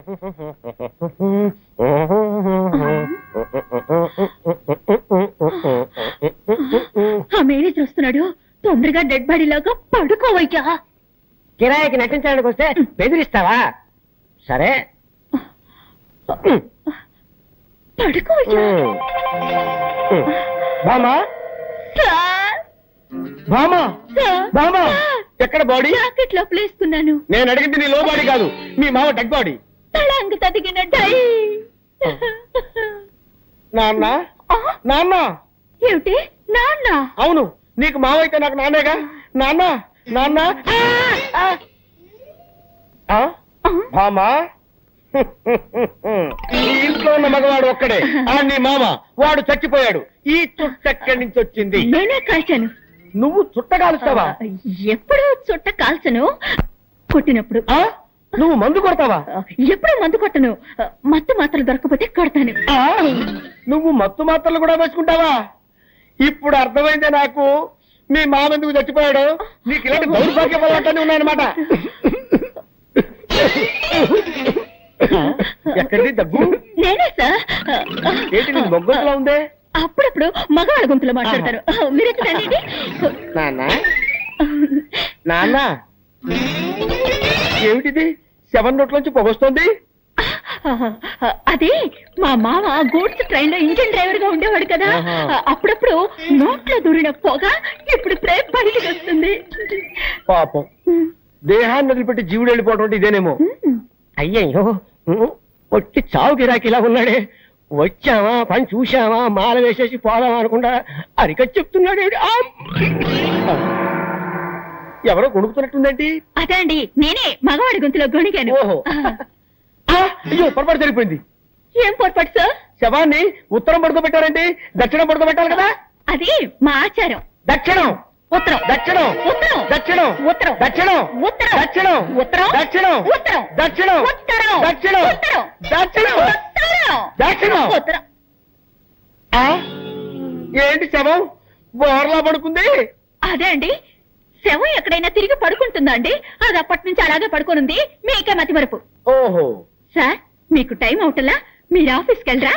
ఆ మేనేజర్ వస్తున్నాడు, తొందరగా డెడ్ బాడీ లాగా పడుకోవయ్యా. కిరాయికి నటించడానికి వస్తే బెదిరిస్తావా? సరే పడుకోవయ్యా. బామా బామా బామా, ఎక్కడ బాడీ? జాకెట్ లో ప్లేసుకున్నాను. నేను అడిగింది నీ లో బాడీ కాదు, మీ మామ డెడ్ బాడీ. తళంగు తదిగిన డై. నాన్న నాన్న. ఏమిటి నాన్న? అవును, నీకు మావ అయితే నాకు నాన్నేగా. నాన్న నాన్న. మామా, ఈ ఇంట్లో ఉన్న మగవాడు ఒక్కడే, నీ మామ. వాడు చచ్చిపోయాడు. ఈ చుట్టెక్కడి నుంచి వచ్చింది? నేనే కాల్చాను. నువ్వు చుట్ట కాలుస్తావా? ఎప్పుడు చుట్ట కాల్చను, కొట్టినప్పుడు. నువ్వు మందు కొడతావా? ఎప్పుడు మందు కొట్టను, మత్తు మాత్రలు దొరకపోతే కొడతాను. నువ్వు మత్తు మాత్రలు కూడా వేసుకుంటావా? ఇప్పుడు అర్థమైందే నాకు మీ మామ ఎందుకు చచ్చిపోయాడు. నీకు ఇలాంటి దౌర్భాగ్య పదార్థాన్ని ఉన్నాయన్నమాట. ఎక్కడి దగ్గు? నేనే సార్. ఏంటి నీ మొగ్గలా ఉందే? అప్పుడప్పుడు మగవాళ్ళ గొంతులో మాట్లాడతారు. మీరెక్కడండి? నాన్న నాన్న, ఏమిటిది? 7 నోట్లోంచి పొగొస్తోంది. అది మా మామ గూడ్స్ ట్రైన్ లో ఇంజిన్ డ్రైవర్ గా ఉండేవాడు కదా. అప్పుడప్పుడు నోట్లో దూరిన పొగ ఇప్పుడు ప్రేమ బయటికి వస్తుంది. పాపం, దేహాన్ని వదిలిపెట్టి జీవుడు వెళ్ళిపోవడం అంటే ఇదేనేమో. అయ్యయ్యో, వచ్చి చావు గిరాకి ఇలా ఉన్నాడే. వచ్చావా, పని చూసావా, మాల వేసేసి పోదామా అనుకుండా అరికట్ చెప్తున్నాడు. ఎవరో కొనుక్కుతున్నట్టుందేంటి? అదే అండి, నేనే మగవాడి గొంతులో గొణిగాను. ఓహో, అయ్యో పొరపాటు జరిగిపోయింది. ఏం పొరపాటు సార్? శవాన్ని ఉత్తరం పడుకోబెట్టారండి, దక్షిణం పడుకోబెట్టాలి కదా. అది మా ఆచారం. దక్షిణం ఉత్తరం, దక్షిణం ఉత్తరం, దక్షిణం ఉత్తరం, దక్షిణం ఉత్తరం, దక్షిణం ఉత్తరం, దక్షిణం ఉత్తరం, దక్షిణం ఉత్తరం, దక్షిణం ఉత్తరం, దక్షిణం ఉత్తరం, దక్షిణం. ఉత్తరం. ఏంటి శవం బోర్లా పడుకుంది? అదే అండి, శవం ఎక్కడైనా తిరిగి పడుకుంటుందా అండి? అది అప్పటి నుంచి అలాగే పడుకోనుంది. మీకే మతి మరుపు. ఓహో. సార్, మీకు టైం అవుతలా, మీరు ఆఫీస్కి వెళ్ళరా?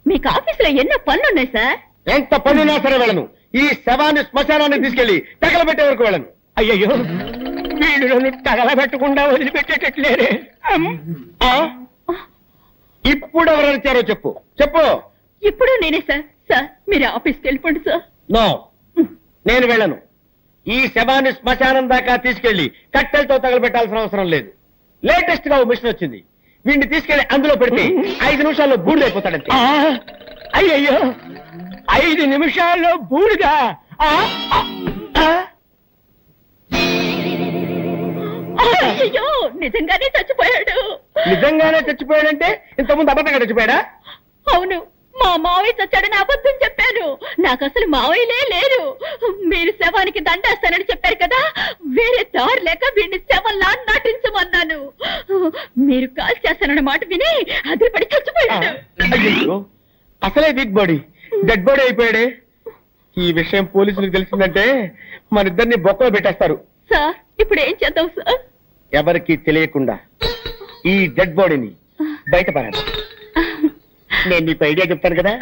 మీకు ఆఫీస్ లో ఎన్నో పనులున్నాయి సార్. ఎంత పనున్నా సరే వెళ్ళను. ఈ శవాన్ని శ్మశానాన్ని తీసుకెళ్లి తగలబెట్టే వరకు వెళ్ళను. అయ్యయ్యో, నేను తగలబెట్టకుండా వదిలిపెట్టేటట్లేరే. ఇప్పుడు ఎవరు ఇచ్చారో చెప్పు చెప్పు. ఇప్పుడు నేనే సార్. సార్, మీరు ఆఫీస్కి వెళ్ళిపోండి సార్. నో, నేను వెళ్ళను. ఈ శవాన్ని శ్మశానం దాకా తీసుకెళ్లి కట్టెలతో తగలబెట్టాల్సిన అవసరం లేదు. లేటెస్ట్ గా మిషన్ వచ్చింది. వీడిని తీసుకెళ్లి అందులో పెడితే 5 నిమిషాల్లో బూడిదైపోతాడంతే. అయ్యయ్యో, 5 నిమిషాల్లో బూడిదా? అయ్యో, నిజంగానే చచ్చిపోయాడు. నిజంగానే చచ్చిపోయాడంటే ఇంతకుముందు అబద్ధంగా చచ్చిపోయాడా? అవును, మా మావయ్య చచ్చాడని అబద్ధం చెప్పాను. నాకు అసలు మావయ్యలే లేరు. మీరు శవానికి దండేస్తానని చెప్పారు కదా, వేరే దారి లేక వీడిని శవంలా నటించమన్నాను. మీరు కాల్ చేస్తానన్న మాట విని అదిరిపడి చచ్చిపోయాడు. అయ్యో, అసలే వీక్ బాడీ డెడ్ బాడీ అయిపోయాడే. ఈ విషయం పోలీసులకు తెలిసిందంటే మన ఇద్దరిని బొక్కలో పెట్టేస్తారు. సార్, ఇప్పుడు ఏం చేద్దాం సార్? ఎవరికి తెలియకుండా ఈ డెడ్ బాడీని బయటపడాలి. నేను నీకు ఐడియా చెప్తాను కదా.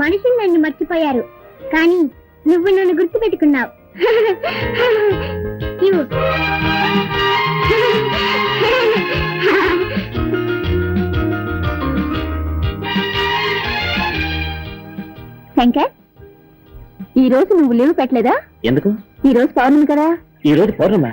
మనుషులు నన్ను మర్చిపోయారు, కానీ నువ్వు నన్ను గుర్తు పెట్టుకున్నావు. శంకర్, ఈ రోజు నువ్వు లీవ్ పెట్టలేదా? ఎందుకు? ఈ రోజు పౌర్ణమి కదా. ఈ రోజు పౌర్ణమా?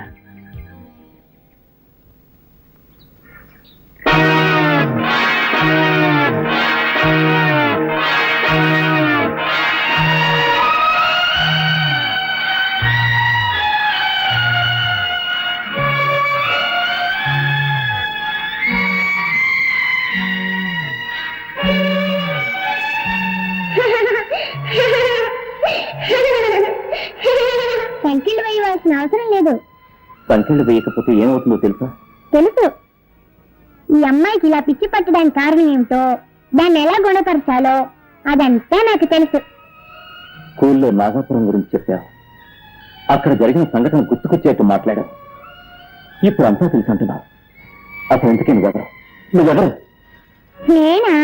సంఖ్యలు వేయవలసిన అవసరం లేదు. సంఖ్యలు వేయకపోతే ఏమవుతుందో తెలుసా? తెలుసు. ఈ అమ్మాయికి ఇలా పిచ్చి పట్టడానికి కారణం ఏమిటో, దాన్ని ఎలా గుణపరచాలో అదంతా నాకు తెలుసు. స్కూల్లో నాగాపురం గురించి చెప్పావు. అక్కడ జరిగిన సంఘటన గుర్తుకొచ్చేట్టు మాట్లాడావు. ఇప్పుడు అంతా తెలుసు అంటున్నావు. అసలు ఎందుకే నువ్వెవరు? నేనా?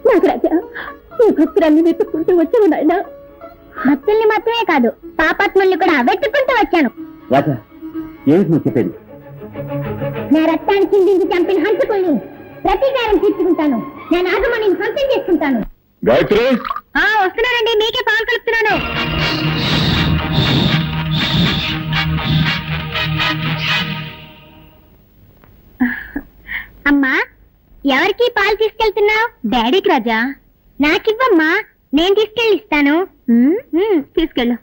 నాగరాజా, ఈ భక్తులన్నీ వెతుక్కుంటూ వచ్చావు నాయన. భక్తుల్ని మాత్రమే కాదు, పాపాత్ముల్ని కూడా వెతుక్కుంటూ వచ్చాను. రాజా, ఏమిటి నువ్వు చెప్పేది? నా రక్తాన్ని చిందించి చంపిన హంతకుల్ని ప్రతీకారం తీర్చుకుంటాను. నేను నాగమణిని సొంతం చేసుకుంటాను. గాయత్రి, వస్తున్నానండి, మీకే పాలు కలుపుతున్నాను. అమ్మా, ఎవరికి పాలు తీసుకెళ్తున్నావు? డాడీకి రాజా. నాకివ్వమ్మా, నేను తీసుకెళ్ళి ఇస్తాను. తీసుకెళ్ళు.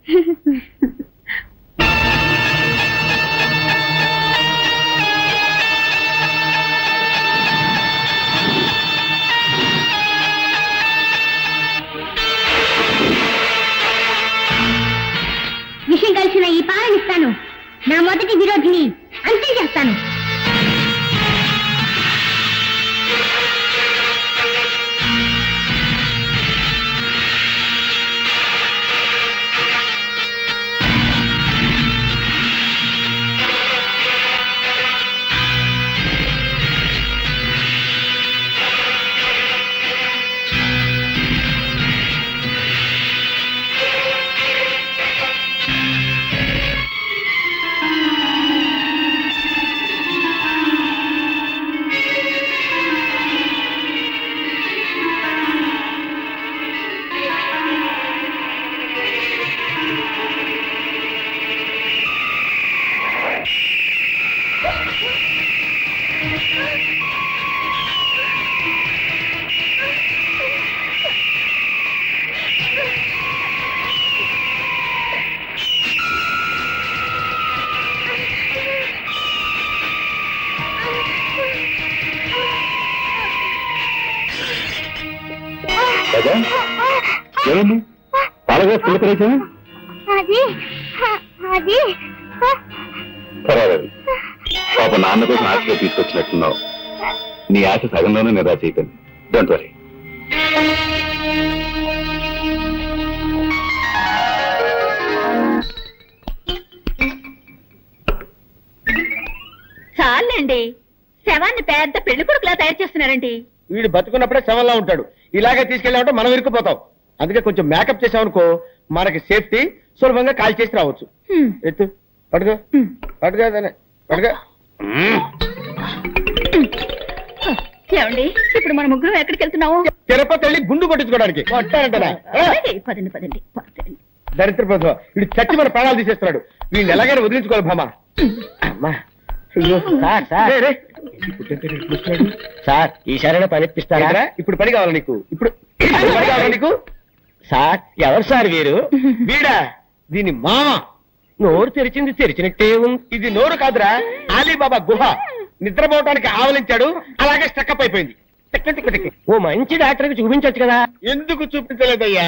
విషయం కలిసిన ఈ పాలనిస్తాను. నా మొదటి విరోధిని అంతే చేస్తాను. ఏమైంది? పాలగా పిల్లకరేసా? అది అది పర్వాలేదు. పాప నాన్న కోసం ఆశలో తీసుకొచ్చినట్టున్నావు. నీ ఆశ సగంలోనే నిరాశ అయిపోయింది. Don't worry. చాలండి, శవాన్ని పెద్ద పెళ్లి కొడుకులా తయారు చేస్తున్నారండి. వీడు బతుకున్నప్పుడే శవంలా ఉంటాడు. ఇలాగే తీసుకెళ్ళామంటే మనం ఇరుక్కుపోతాం. అందుకే కొంచెం మేకప్ చేసామనుకో, మనకి సేఫ్టీ, సులభంగా కాల్ చేసి రావచ్చు. ఎత్తు, పడుకో పడుకో పడుకో. ఏమండి, ఇప్పుడు మన ముగ్గురు ఎక్కడికి వెళ్తున్నాము? తిరుపతి వెళ్ళి గుండు కొట్టించుకోవడానికి. కొట్టానంటనా? పదండి పదండి పదండి. దరిద్ర ప్రభుత్వం, వీడు చచ్చి మన ప్రాణాలు తీసేస్తున్నాడు. వీడిని ఎలాగైనా వదిలించుకోవాలి భామా. అమ్మా, సార్, ఈసారైనా పని ఇప్పిస్తారా? ఇప్పుడు పని కావాలి నీకు. ఇప్పుడు పని కావాలి నీకు. సార్, ఎవరు సార్ వీరు? వీడా? దీని మామ. నోరు తెరిచింది తెరిచినట్టే ఉంది. ఇది నోరు కాదురా, అలీబాబా గుహ. నిద్రపోవటానికి ఆవలించాడు, అలాగే స్టక్అప్ అయిపోయింది. ఓ మంచి డాక్టర్కి చూపించొచ్చు కదా. ఎందుకు చూపించలేదయ్యా?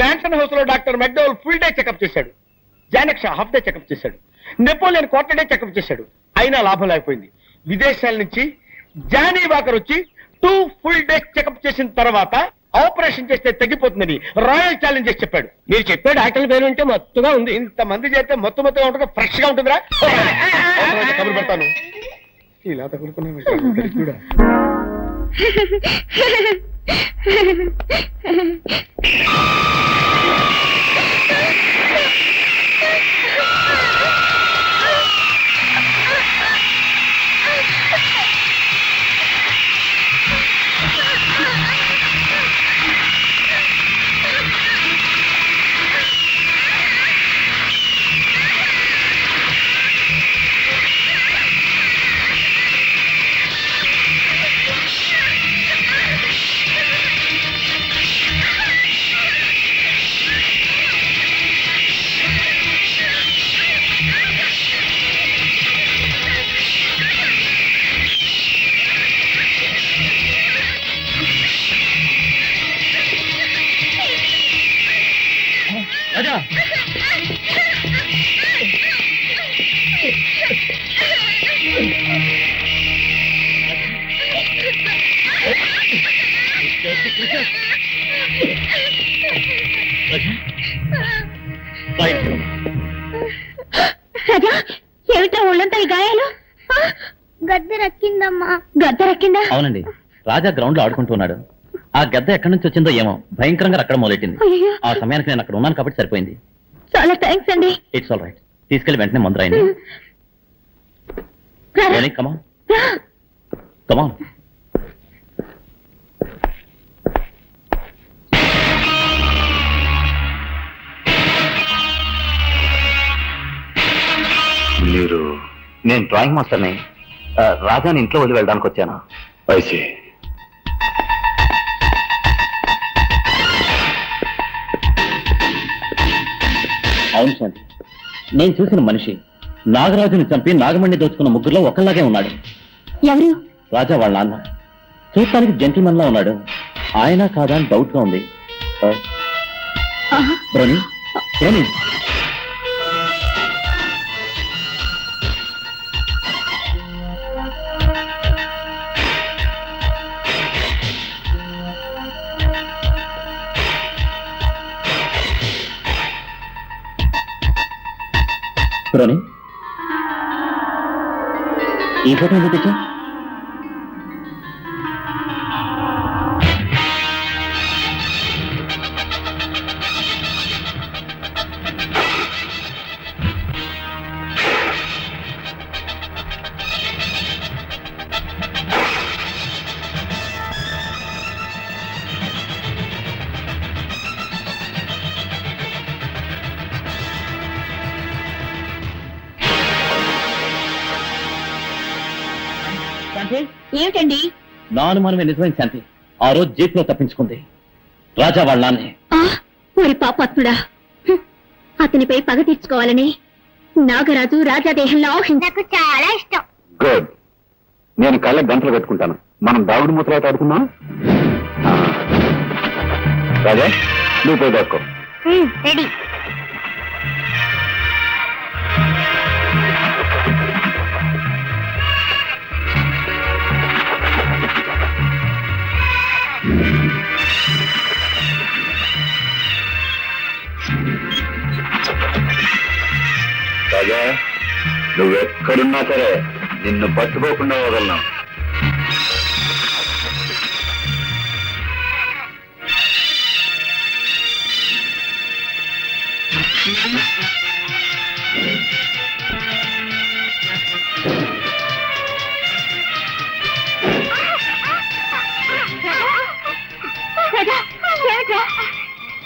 మ్యాన్షన్ హౌస్ లో doctor McDowell full day checkup చేశాడు. జానక్ షా హాఫ్ డే చెకప్ చేశాడు. నెపోలియన్ క్వార్టర్ డే చెకప్ చేశాడు. అయినా లాభం లేకపోయింది. విదేశాల నుంచి జానీ వాకర్ వచ్చి 2 ఫుల్ డే చెకప్ చేసిన తర్వాత ఆపరేషన్ చేస్తే తగ్గిపోతుందని రాయల్ ఛాలెంజ్ చేసి చెప్పాడు. మీరు చెప్పే డాక్టర్ పేరు ఉంటే మత్తుగా ఉంది. ఇంతమంది చేస్తే మొత్తం ఉంటుంది, ఫ్రెష్ గా ఉంటుందిరా. కబురు పెడతాను. ఇలా తగులుకున్నా. రాజా రాజా ఏమిటా ఒళ్ళంతా ఈ గాయాలు? గద్దె రక్కిందమ్మా. గద్ద రక్కిందా? అవునండి, రాజా గ్రౌండ్ లో ఆడుకుంటున్నాడు. ఆ గద్ద ఎక్కడి నుంచి వచ్చిందో ఏమో భయంకరంగా అక్కడ మొదలెట్టింది. అయ్యో, ఆ సమయానికి నేను అక్కడ ఉన్నాను కాబట్టి సరిపోయింది. చాలా థ్యాంక్స్ అండి. It's all right. తీసుకెళ్లి వెంటనే మందు రాయండి. రారా. కమాన్ కమాన్. మీరు నేను డ్రాయింగ్ మాస్టర్ని. రాజాని ఇంట్లో వదిలి వెళ్ళడానికి వచ్చాను. ఐసి అవును శాంతి, నేను చూసిన మనిషి నాగరాజుని చంపి నాగమణి దోచుకున్న ముగ్గురులో ఒకళ్ళలాగే ఉన్నాడు. ఎవరు? రాజా వాళ్ళ నాన్న. చూడటానికి జెంటిల్మన్ లా ఉన్నాడు. ఆయన కాదా అని డౌట్ గా ఉంది. ఆహా. బ్రోని బ్రోని బ్రోని ఈ ఫోటో ఎందుకు తెచ్చా? ఏమిటండి? నా అనుమానమే నిజమైన శాంతి. ఆ రోజు జీప్ లో తప్పించుకుంది రాజా వాళ్ళ నాన్నే. ఊరి పాపాత్ముడా, అతనిపై పగ తీర్చుకోవాలని నాగరాజు రాజాదేహంలో నాకు చాలా ఇష్టం. గుడ్. నేను కళ్ళ గంటలు పెట్టుకుంటాను. మనం దాగుడు మూతలాట ఆడుకుందాం. రాజా నువ్వు పోయి దాక్కో. రెడీ. రాజా నువ్వెక్కడున్నా సరే నిన్ను పట్టుకోకుండా వదలను.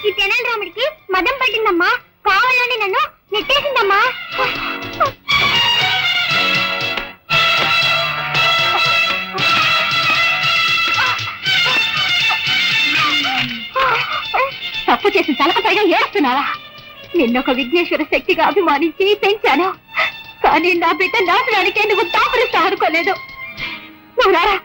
ఈ తెనాలి రాముడికి మదం పట్టిందమ్మా. కావాలని నన్ను నెట్టేసిందమ్మా. తప్పు చేసి తలపైగా ఏడుస్తున్నావా? నిన్నొక విఘ్నేశ్వర శక్తిగా అభిమానించి పెంచాను, కానీ నా బిడ్డ నాశనానికే నువ్వు దాపురిస్తా అనుకోలేదు. నువ్వు రారా.